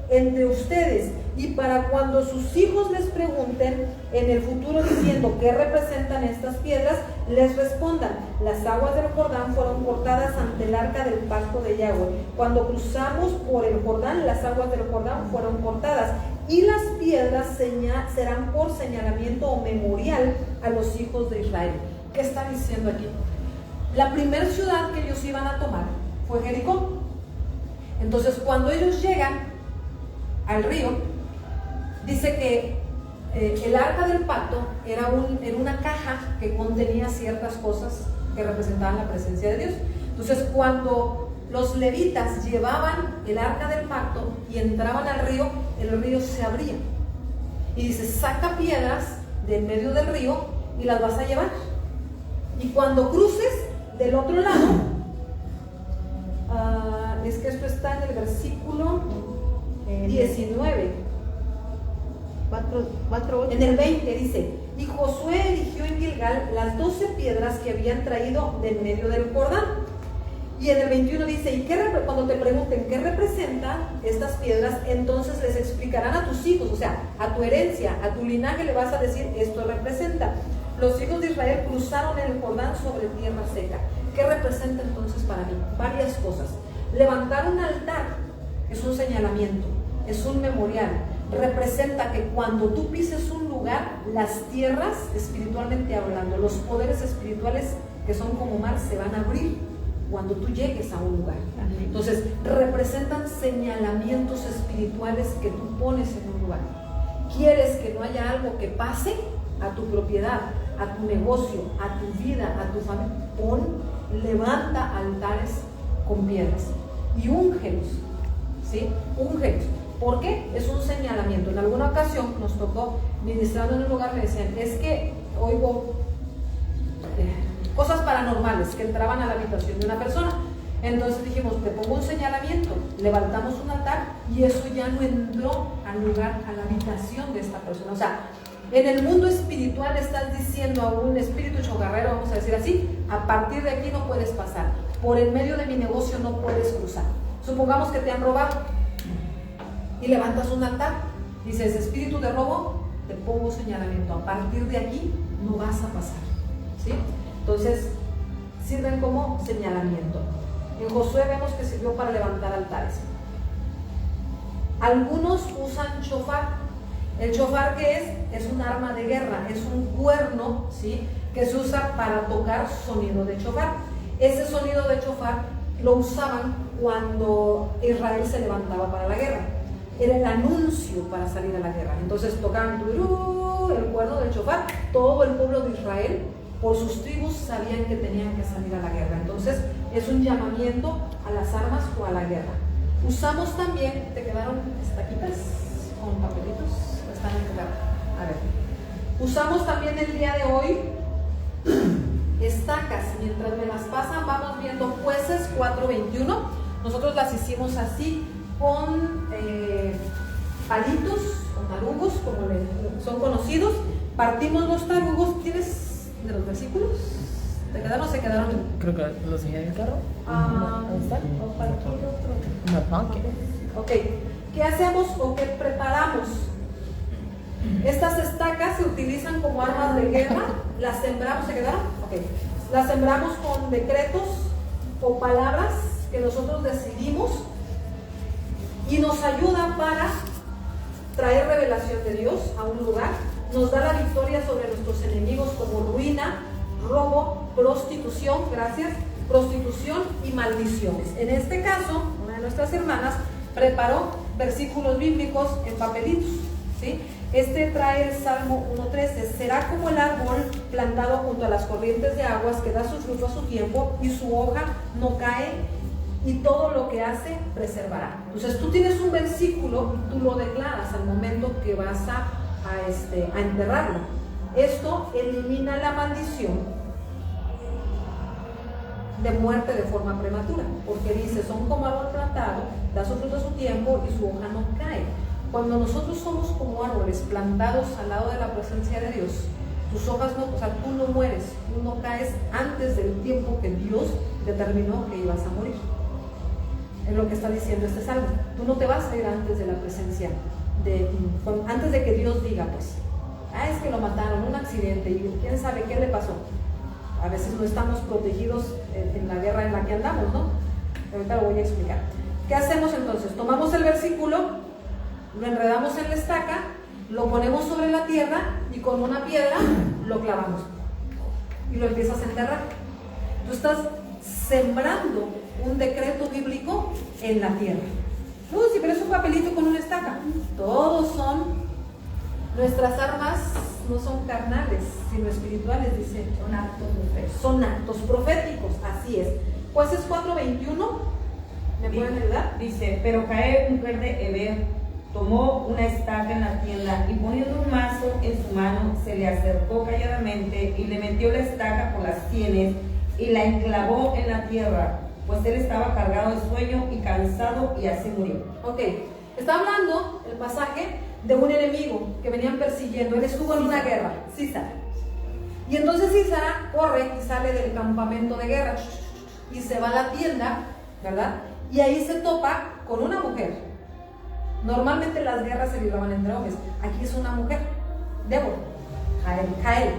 entre ustedes, y para cuando sus hijos les pregunten en el futuro diciendo qué representan estas piedras, les respondan, las aguas del Jordán fueron cortadas ante el arca del pacto de Yahweh. Cuando cruzamos por el Jordán, las aguas del Jordán fueron cortadas, y las piedras serán por señalamiento o memorial a los hijos de Israel. ¿Qué está diciendo aquí? La primera ciudad que ellos iban a tomar fue Jericó. Entonces, cuando ellos llegan al río, dice que el arca del pacto era una caja que contenía ciertas cosas que representaban la presencia de Dios. Entonces, cuando los levitas llevaban el arca del pacto y entraban al río, el río se abría. Y dice, saca piedras de en medio del río y las vas a llevar. Y cuando cruces del otro lado, es que esto está en el versículo 19. 4:8. En el 20 dice, y Josué eligió en Gilgal las 12 piedras que habían traído de en medio del Jordán. Y en el 21 dice, y cuando te pregunten qué representan estas piedras, entonces les explicarán a tus hijos, o sea, a tu herencia, a tu linaje le vas a decir, esto representa. Los hijos de Israel cruzaron el Jordán sobre tierra seca. ¿Qué representa entonces para mí? Varias cosas. Levantar un altar es un señalamiento, es un memorial. Representa que cuando tú pises un lugar, las tierras, espiritualmente hablando, los poderes espirituales que son como mar, se van a abrir cuando tú llegues a un lugar. Entonces, representan señalamientos espirituales que tú pones en un lugar. ¿Quieres que no haya algo que pase a tu propiedad, a tu negocio, a tu vida, a tu familia? Levanta altares con piedras y úngelos, ¿sí? Úngelos. ¿Por qué? Es un señalamiento. En alguna ocasión nos tocó ministrando en un lugar, me decían, es que oigo cosas paranormales que entraban a la habitación de una persona. Entonces dijimos, te pongo un señalamiento, levantamos un altar y eso ya no entró al lugar, a la habitación de esta persona. O sea, en el mundo espiritual estás diciendo a un espíritu chocarrero, vamos a decir así, a partir de aquí no puedes pasar, por el medio de mi negocio no puedes cruzar. Supongamos que te han robado y levantas un altar, dices, espíritu de robo, te pongo señalamiento, a partir de aquí no vas a pasar, ¿sí? Entonces, sirven como señalamiento. En Josué vemos que sirvió para levantar altares. Algunos usan shofar. El shofar, ¿qué es? Es un arma de guerra, es un cuerno, ¿sí?, que se usa para tocar sonido de shofar. Ese sonido de shofar lo usaban cuando Israel se levantaba para la guerra. Era el anuncio para salir a la guerra. Entonces tocaban el cuerno del shofar. Todo el pueblo de Israel, por sus tribus, sabían que tenían que salir a la guerra. Entonces es un llamamiento a las armas o a la guerra. Usamos también, ¿te quedaron estaquitas con papelitos? Están en lugar. A ver. Usamos también el día de hoy estacas. Mientras me las pasan, vamos viendo Jueces 4:21. Nosotros las hicimos así, con palitos o tarugos, como son conocidos. Partimos los tarugos. ¿Tienes de los versículos? ¿Te quedaron o se quedaron? Creo que los dejé en el carro. ¿Dónde están? O cualquier otro. Una banca. Ok. ¿Qué hacemos o qué preparamos? Estas estacas se utilizan como armas de guerra. Las sembramos, ¿se quedaron? Ok. Las sembramos con decretos o palabras que nosotros decidimos y nos ayuda para traer revelación de Dios a un lugar. Nos da la victoria sobre nuestros enemigos, como ruina, robo, prostitución, gracias, prostitución y maldiciones. En este caso, una de nuestras hermanas preparó versículos bíblicos en papelitos, ¿sí? Este trae el Salmo 1:13, será como el árbol plantado junto a las corrientes de aguas que da su fruto a su tiempo y su hoja no cae y todo lo que hace preservará. Entonces tú tienes un versículo y tú lo declaras al momento que vas a enterrarlo. Esto elimina la maldición de muerte de forma prematura, porque dice, son como árbol plantado, da su fruto a su tiempo y su hoja no cae. Cuando nosotros somos como árboles plantados al lado de la presencia de Dios, tus hojas no, o sea, tú no mueres, tú no caes antes del tiempo que Dios determinó que ibas a morir. Es lo que está diciendo este salmo. Tú no te vas a ir antes de la presencia antes de que Dios diga, pues, es que lo mataron, un accidente y quién sabe qué le pasó. A veces no estamos protegidos en la guerra en la que andamos, ¿no? Ahorita lo voy a explicar. ¿Qué hacemos entonces? Tomamos el versículo, lo enredamos en la estaca, lo ponemos sobre la tierra y con una piedra lo clavamos. y lo empiezas a enterrar. Tú estás sembrando un decreto bíblico en la tierra. No, sí, pero es un papelito con una estaca. Todos son, nuestras armas no son carnales, sino espirituales, dice. Son actos proféticos, así es. Jueces 4:21, ¿me pueden ayudar? Dice, pero Jael, mujer de Heber, tomó una estaca en la tienda y poniendo un mazo en su mano, se le acercó calladamente y le metió la estaca por las sienes y la enclavó en la tierra, pues él estaba cargado de sueño y cansado, y así murió. Ok, está hablando el pasaje de un enemigo que venían persiguiendo. Él estuvo en una guerra, Císara. Y entonces Císara corre y sale del campamento de guerra y se va a la tienda, ¿verdad? Y ahí se topa con una mujer. Normalmente las guerras se libraban entre hombres. Aquí es una mujer, Débora, Jael.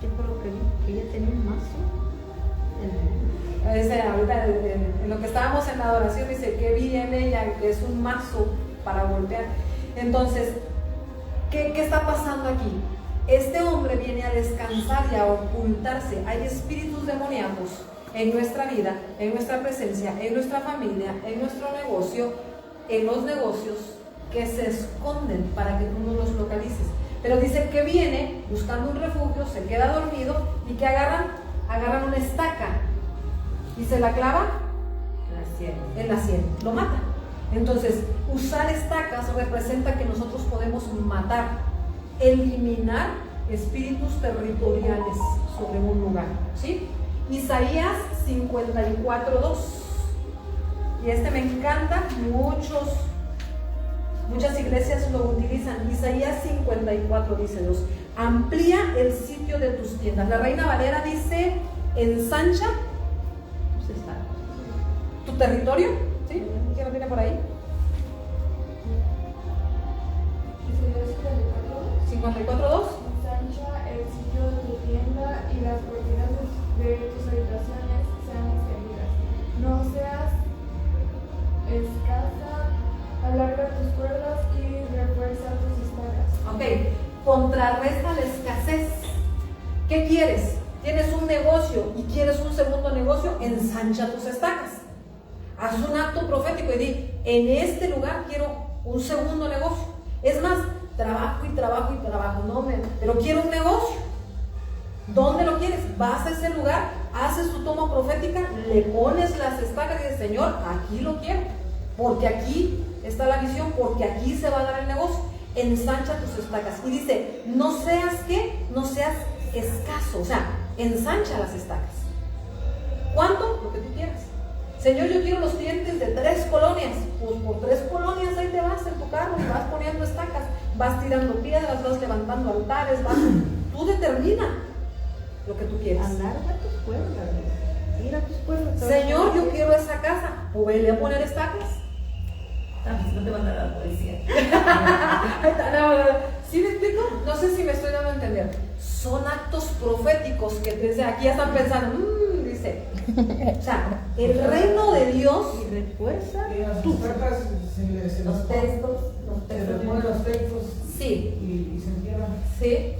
¿Qué fue lo que vi? Que ella tenía un mazo. Ahorita en lo que estábamos en la adoración dice que vi en ella que es un mazo para golpear. Entonces, ¿qué está pasando aquí? Este hombre viene a descansar y a ocultarse. Hay espíritus demoníacos en nuestra vida, en nuestra presencia, en nuestra familia, en nuestro negocio, en los negocios, que se esconden para que tú no los localices. Pero dice que viene buscando un refugio, se queda dormido y que agarran una estaca y se la clava en la sien, lo mata. Entonces, usar estacas representa que nosotros podemos matar, eliminar espíritus territoriales sobre un lugar, ¿sí? Isaías 54:2. Y este me encanta, muchas iglesias lo utilizan. Isaías 54 dice 2. Amplía el sitio de tus tiendas. La Reina Valera dice, ensancha tu territorio. ¿Sí? ¿Quién lo tiene por ahí? 54:2. Ensancha el sitio de tu tienda y las cortinas de tus habitaciones sean extendidas. No seas escasa, alarga tus cuerdas y refuerza tus estacas. Ok, contrarresta la escasez. ¿Qué quieres? Tienes un negocio y quieres un segundo negocio, ensancha tus estacas. Haz un acto profético y di, en este lugar quiero un segundo negocio. Es más, trabajo y trabajo y trabajo, pero quiero un negocio. ¿Dónde lo quieres? Vas a ese lugar, haces tu toma profética, le pones las estacas y dices, Señor, aquí lo quiero, porque aquí está la visión, porque aquí se va a dar el negocio. Ensancha tus estacas. Y dice, no seas escaso, o sea, ensancha las estacas. ¿Cuánto? Lo que tú quieras. Señor, yo quiero los clientes de 3 colonias. Pues por 3 colonias ahí te vas en tu carro y vas poniendo estacas, vas tirando piedras, vas levantando altares, tú determina lo que tú quieres. Alarga tus cuerdas, tira tus cuerdas. Señor, yo quiero esa casa. O vele a poner estacas. No te mandará la policía. ¿Sí me explico? No sé si me estoy dando a entender. Son actos proféticos que desde aquí ya están pensando, dice. O sea, el reino de Dios Y refuerza tus cartas Los textos. se le ponen los textos sí, y se entierran. sí.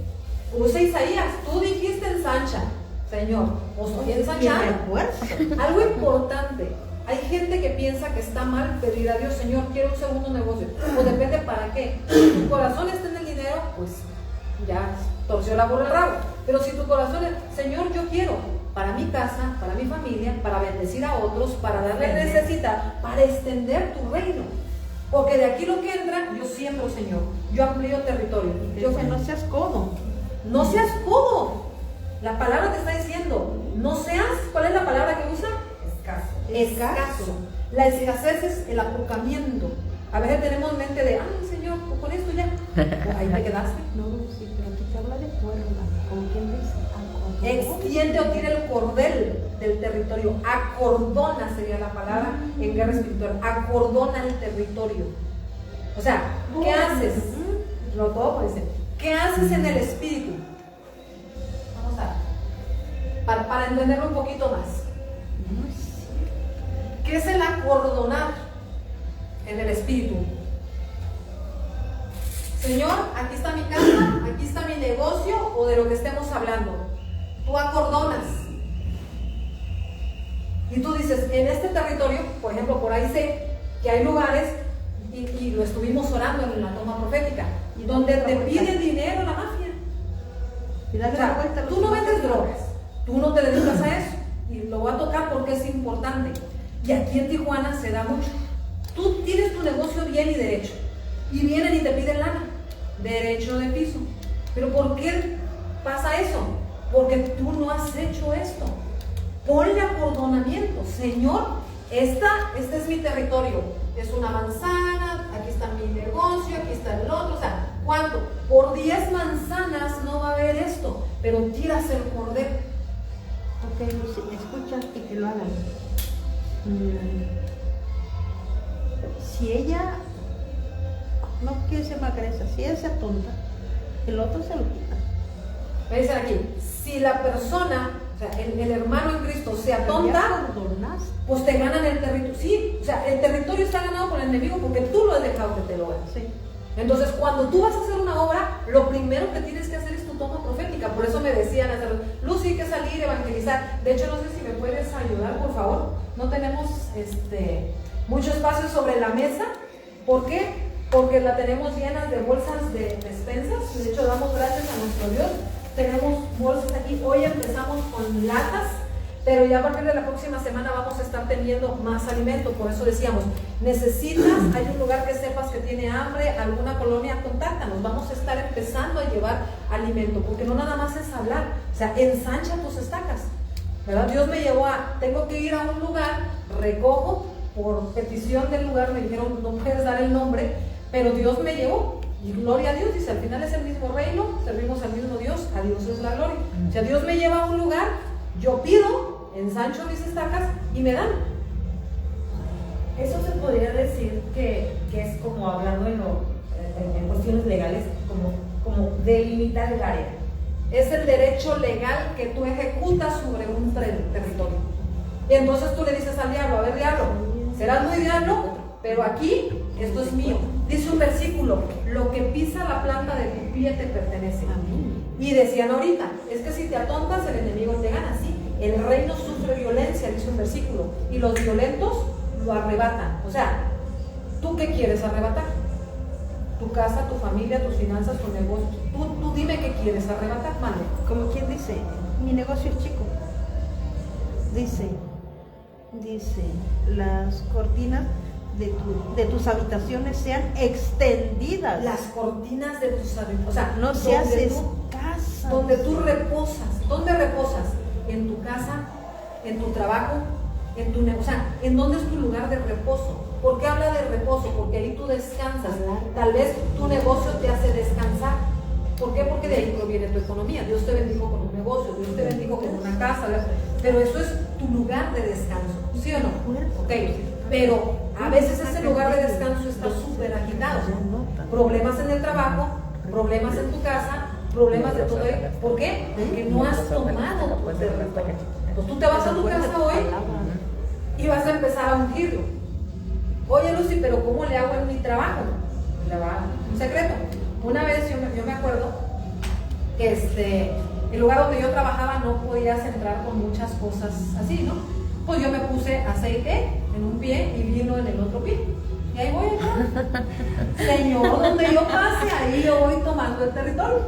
Use Isaías, tú dijiste ensancha, Señor, os estoy y ensanchando. refuerza. Algo importante, hay gente que piensa que está mal pedir a Dios, Señor, quiero un segundo negocio. O depende para qué. Si tu corazón está en el dinero, pues ya torció la burra el rabo. Pero si tu corazón es, Señor, yo quiero para mi casa, para mi familia, para bendecir a otros, para darle necesidad, para extender tu reino. Porque de aquí lo que entra, yo siembro, Señor. Yo amplío territorio. Yo que no seas codo. No seas codo. La palabra te está diciendo, no seas, ¿cuál es la palabra que usa? Escaso. La escasez es el apocamiento. A veces tenemos mente de, ay Señor, pues con esto ya. Pues ahí te quedaste. No, sí, pero aquí te habla de cuerda. ¿Con quién dice? Extiende o tira el cordel del territorio. Acordona sería la palabra en guerra espiritual. Acordona el territorio. O sea, ¿qué haces? Lo todo dice. ¿Qué haces en el espíritu? Vamos a para entenderlo un poquito más. ¿Qué es el acordonar en el espíritu? Señor, aquí está mi casa, aquí está mi negocio o de lo que estemos hablando. tú acordonas. Y tú dices, en este territorio, por ejemplo, por ahí sé que hay lugares, y lo estuvimos orando en la toma profética, donde te pide dinero la mafia. Y dale O sea, la vuelta a los tú no vendes demás. drogas, tú no te dedicas a eso. Y lo voy a tocar porque es importante. Y aquí en Tijuana se da mucho. Tú tienes tu negocio bien y derecho. Y vienen y te piden lana. Derecho de piso. Pero ¿por qué pasa eso? Porque tú no has hecho esto. Ponle acordonamiento. Señor, este es mi territorio. Es una manzana, aquí está mi negocio, aquí está el otro. O sea, ¿cuánto? Por 10 manzanas no va a haber esto. Pero tiras el cordero. Ok, Lucy, escucha y que lo hagan. Si ella no quiere ser magresa, si ella se atonta, el otro se lo quita. Me dicen aquí, si la persona, o sea, el hermano en Cristo se atonta, Ya cordonaste. pues te ganan el territorio. Sí, o sea, el territorio está ganado por el enemigo porque tú lo has dejado que te lo gane. Sí. Entonces, cuando tú vas a hacer una obra, lo primero que tienes que hacer es tu toma profética. Por eso me decían, Lucy, hay que salir, evangelizar. De hecho, no sé si me puedes ayudar, por favor. No tenemos mucho espacio sobre la mesa. ¿Por qué? Porque la tenemos llena de bolsas de despensas. De hecho, damos gracias a nuestro Dios. Tenemos bolsas aquí. Hoy empezamos con latas, pero ya a partir de la próxima semana vamos a estar teniendo más alimento. Por eso decíamos, necesitas, hay un lugar que sepas que tiene hambre, alguna colonia, contáctanos. Vamos a estar empezando a llevar alimento, porque no nada más es hablar, o sea, ensancha tus estacas, ¿verdad? Dios me llevó tengo que ir a un lugar, recojo, por petición del lugar me dijeron, no puedes dar el nombre, pero Dios me llevó. Y gloria a Dios, dice, al final es el mismo reino, servimos al mismo Dios, a Dios es la gloria. O sea, Dios me lleva a un lugar, yo pido, ensancho mis estacas y me dan. Eso se podría decir que es como hablando en cuestiones legales, como delimitar el área. Es el derecho legal que tú ejecutas sobre un territorio. Y entonces tú le dices al diablo, a ver diablo, serás muy diablo, pero aquí esto es mío. Dice un versículo, lo que pisa la planta de tu pie te pertenece. Y decían ahorita, es que si te atontas el enemigo te gana, sí. El reino sufre violencia, dice un versículo, y los violentos lo arrebatan. O sea, ¿tú qué quieres arrebatar? Tu casa, tu familia, tus finanzas, tu negocio. Tú dime qué quieres arrebatar, mande. Como quien dice, mi negocio es chico. Dice, las cortinas de tus habitaciones sean extendidas. Las cortinas de tus habitaciones, o sea, no se hace casa. Donde tú reposas. ¿Dónde reposas? En tu casa, en tu trabajo, en tu negocio. O sea, ¿en dónde es tu lugar de reposo? ¿Por qué habla de reposo? Porque ahí tú descansas. Tal vez tu negocio te hace descansar. ¿Por qué? Porque de ahí proviene tu economía. Dios te bendijo con un negocio, Dios te bendijo con una casa, pero eso es tu lugar de descanso, ¿sí o no? Ok, pero a veces ese lugar de descanso está súper agitado. Problemas en el trabajo, problemas en tu casa, problemas de todo ello. ¿Por qué? Porque no has tomado tu territorio. Pues tú te vas a tu casa hoy y vas a empezar a ungirlo. Oye Lucy, pero ¿cómo le hago en mi trabajo? Le va un secreto. Una vez yo me acuerdo que el lugar donde yo trabajaba no podías entrar con muchas cosas así, ¿no? Pues yo me puse aceite en un pie y vino en el otro pie. Y ahí voy, ¿no? Señor, donde yo pase, ahí yo voy tomando el territorio.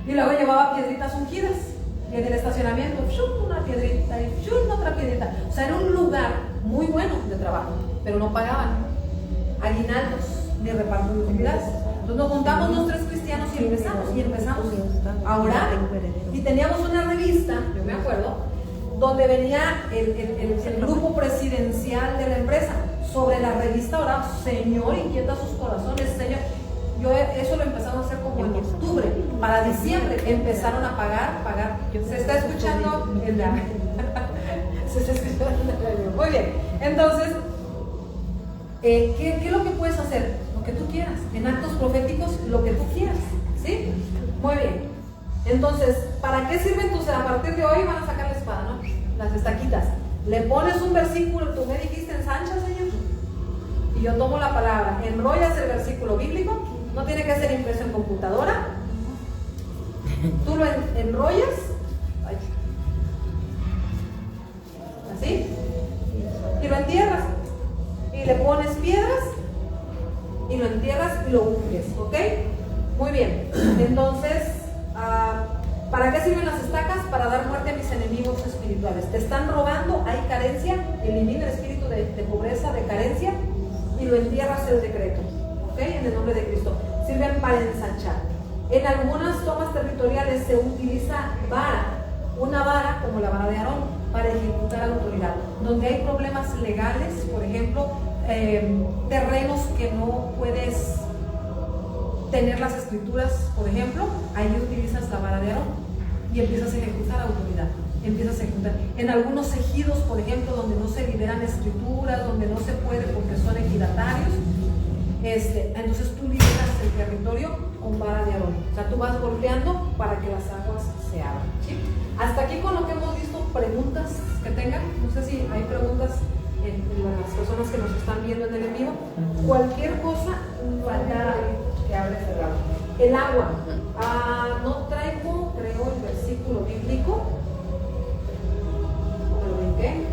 Y luego llevaba piedritas ungidas. Y en el estacionamiento, ¡shum!, una piedrita y ¡shum!, otra piedrita. O sea, era un lugar muy bueno de trabajo, pero no pagaban aguinaldos ni reparto de utilidades. Entonces nos juntamos los 3 cristianos y empezamos a orar. Y teníamos una revista, yo me acuerdo, donde venía el grupo presidencial de la empresa. Sobre la revista oramos, Señor, inquieta sus corazones, Señor. Eso lo empezamos a hacer como en octubre. Para diciembre empezaron a pagar. Se está escuchando el de Se está escuchando el. Muy bien. Entonces, ¿qué es lo que puedes hacer? Lo que tú quieras. En actos proféticos, lo que tú quieras. ¿Sí? Muy bien. Entonces, ¿para qué sirven tus? A partir de hoy van a sacar la espada, ¿no? Las estaquitas. Le pones un versículo, tú me dijiste ensancha, Señor. Y yo tomo la palabra, enrollas el versículo bíblico. No tiene que ser impreso en computadora. Tú lo enrollas, así, y lo entierras. Y le pones piedras y lo entierras y lo unges, ¿ok? Muy bien. Entonces, ¿para qué sirven las estacas? Para dar muerte a mis enemigos espirituales. Te están robando, hay carencia, elimina el espíritu de pobreza, de carencia, y lo entierras el decreto, ¿ok? En el nombre de Cristo. Sirven para ensanchar. En algunas tomas territoriales se utiliza vara, una vara como la vara de Aarón, para ejecutar autoridad. Donde hay problemas legales, por ejemplo, terrenos que no puedes tener las escrituras, por ejemplo, ahí utilizas la vara de Aarón y empiezas a ejecutar autoridad. Empiezas a ejecutar. En algunos ejidos, por ejemplo, donde no se liberan escrituras, donde no se puede porque son ejidatarios, entonces tú liberas el territorio con vara de Aarón. O sea, tú vas golpeando para que las aguas se abran, ¿sí? Hasta aquí con lo que hemos visto, preguntas que tengan. No sé si hay preguntas en las personas que nos están viendo en el en vivo. Cualquier cosa, falta que hables el agua. El agua. No traigo, creo, el versículo bíblico. ¿Me lo brinqué?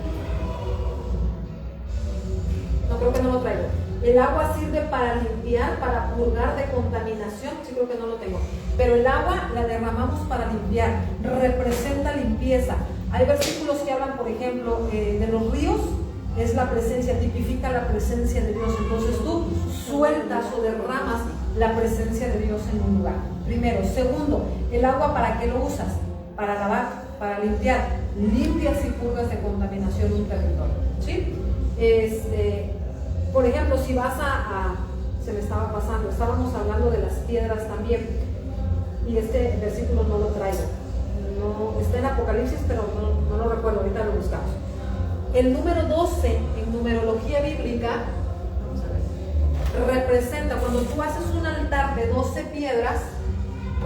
No, creo que no lo traigo. El agua sirve para limpiar, para purgar de contaminación. Sí, creo que no lo tengo. Pero el agua la derramamos para limpiar. Representa limpieza. Hay versículos que hablan, por ejemplo, de los ríos. Es la presencia, tipifica la presencia de Dios. Entonces tú sueltas o derramas la presencia de Dios en un lugar. Primero. Segundo, el agua, ¿para qué lo usas? Para lavar, para limpiar. Limpias y purgas de contaminación un territorio, ¿sí? Por ejemplo, si vas se me estaba pasando, estábamos hablando de las piedras también, y este versículo no lo traigo, no, está en Apocalipsis, pero no lo recuerdo, ahorita lo buscamos. El número 12 en numerología bíblica, vamos a ver, representa, cuando tú haces un altar de 12 piedras,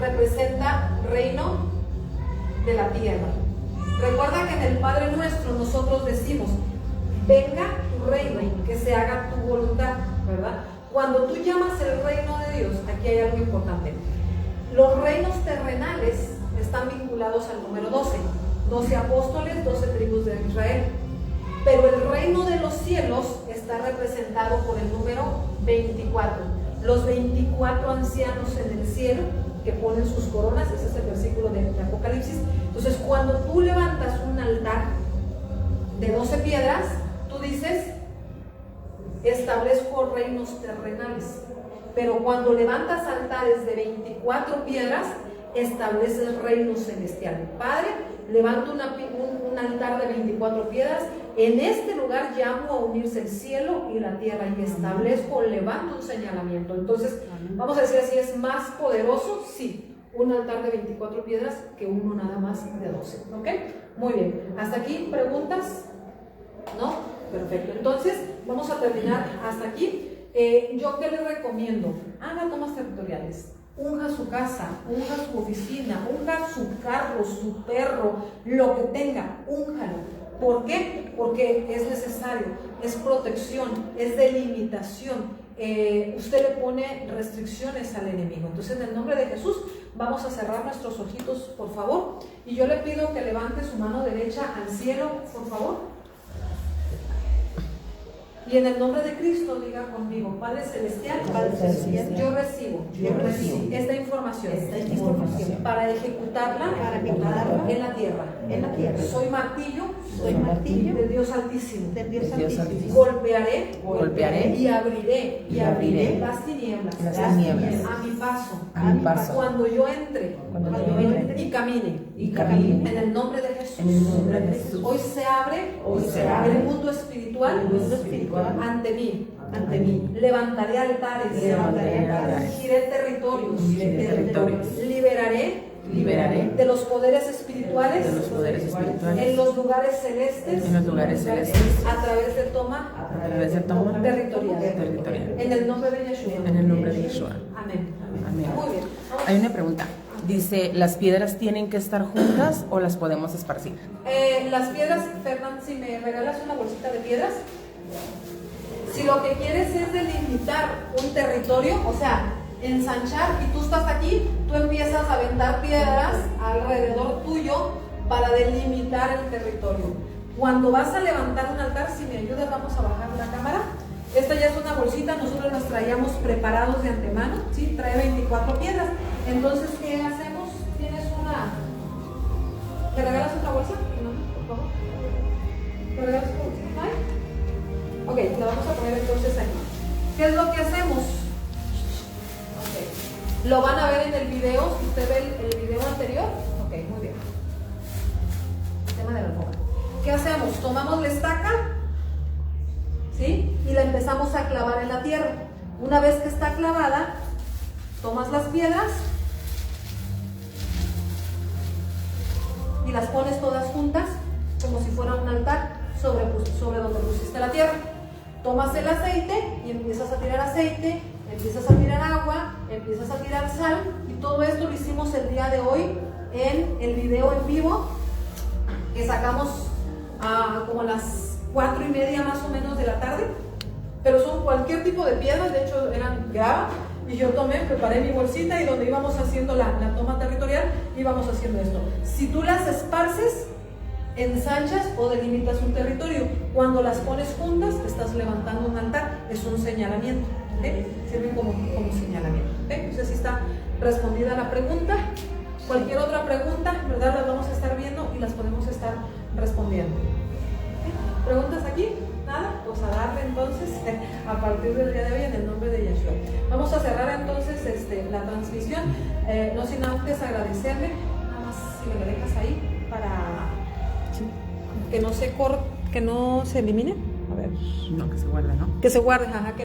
representa reino de la tierra. Recuerda que en el Padre Nuestro nosotros decimos: venga tu reino, que se haga tu voluntad, ¿verdad? Cuando tú llamas el reino de Dios, aquí hay algo importante. Los reinos terrenales están vinculados al número 12. 12 apóstoles, 12 tribus de Israel. Pero el reino de los cielos está representado por el número 24. Los 24 ancianos en el cielo que ponen sus coronas, ese es el versículo de Apocalipsis. Entonces, cuando tú levantas un altar de 12 piedras, tú dices: establezco reinos terrenales. Pero cuando levantas altares de 24 piedras, estableces reinos celestiales. Padre, levanto un altar de 24 piedras. En este lugar llamo a unirse el cielo y la tierra, y establezco, levanto un señalamiento. Entonces, vamos a decir así, ¿es más poderoso? Sí, un altar de 24 piedras que uno nada más de 12. ¿Ok? Muy bien. ¿Hasta aquí preguntas? ¿No? Perfecto. Entonces, vamos a terminar hasta aquí. ¿Yo qué les recomiendo? Haga tomas territoriales. Unja su casa, unja su oficina, unja su carro, su perro, lo que tenga, únjalo. ¿Por qué? Porque es necesario, es protección, es delimitación. Usted le pone restricciones al enemigo. Entonces, en el nombre de Jesús, vamos a cerrar nuestros ojitos, por favor. Y yo le pido que levante su mano derecha al cielo, por favor. Y en el nombre de Cristo diga conmigo: Padre Celestial, yo recibo esta información para ejecutarla en la tierra. Soy martillo del Dios Altísimo. Golpearé y abriré las tinieblas a mi paso. Cuando yo entre y camine en el nombre de Jesús. Hoy se abre el mundo espiritual ante mí. Levantaré altares, giré territorios, liberaré de los poderes espirituales, en los lugares celestes, a través de toma territorial. En el nombre de Yeshua. Amén. Muy bien. Hay una pregunta. Dice, ¿las piedras tienen que estar juntas o las podemos esparcir? Las piedras, Fernán, si me regalas una bolsita de piedras. Si lo que quieres es delimitar un territorio, o sea, ensanchar y tú estás aquí, tú empiezas a aventar piedras alrededor tuyo para delimitar el territorio. Cuando vas a levantar un altar, si me ayudas, vamos a bajar la cámara. Esta ya es una bolsita, nosotros las traíamos preparados de antemano, ¿sí? Trae 24 piedras. Entonces, ¿qué hacemos? Tienes una... ¿Te regalas otra bolsa? No, por favor. ¿Te regalas otra bolsa? ¿No hay? Ok, la vamos a poner entonces aquí. ¿Qué es lo que hacemos? Ok. Lo van a ver en el video, si usted ve el video anterior. Ok, muy bien. El tema de la alfombra. ¿Qué hacemos? Tomamos la estaca, ¿sí? Y la empezamos a clavar en la tierra. Una vez que está clavada, tomas las piedras y las pones todas juntas como si fuera un altar sobre donde pusiste la tierra. Tomas el aceite y empiezas a tirar aceite, empiezas a tirar agua, empiezas a tirar sal, y todo esto lo hicimos el día de hoy en el video en vivo que sacamos como a las 4:30 más o menos de la tarde, pero son cualquier tipo de piedras, de hecho eran grava, y yo preparé mi bolsita y donde íbamos haciendo la toma territorial, íbamos haciendo esto. Si tú las esparces, ensanchas o delimitas un territorio. Cuando las pones juntas, estás levantando un altar, es un señalamiento, ¿okay? Sirven como señalamiento, ¿okay? Entonces así está respondida la pregunta. Cualquier otra pregunta, ¿verdad? Las vamos a estar viendo y las podemos estar respondiendo. ¿Okay? ¿Preguntas aquí? Nada, pues a darle entonces a partir del día de hoy en el nombre de Yeshua. Vamos a cerrar entonces la transmisión, no sin antes agradecerle, nada más si me lo dejas ahí para que no se elimine. A ver. No, que se guarde, ¿no? Que se guarde, ajá, que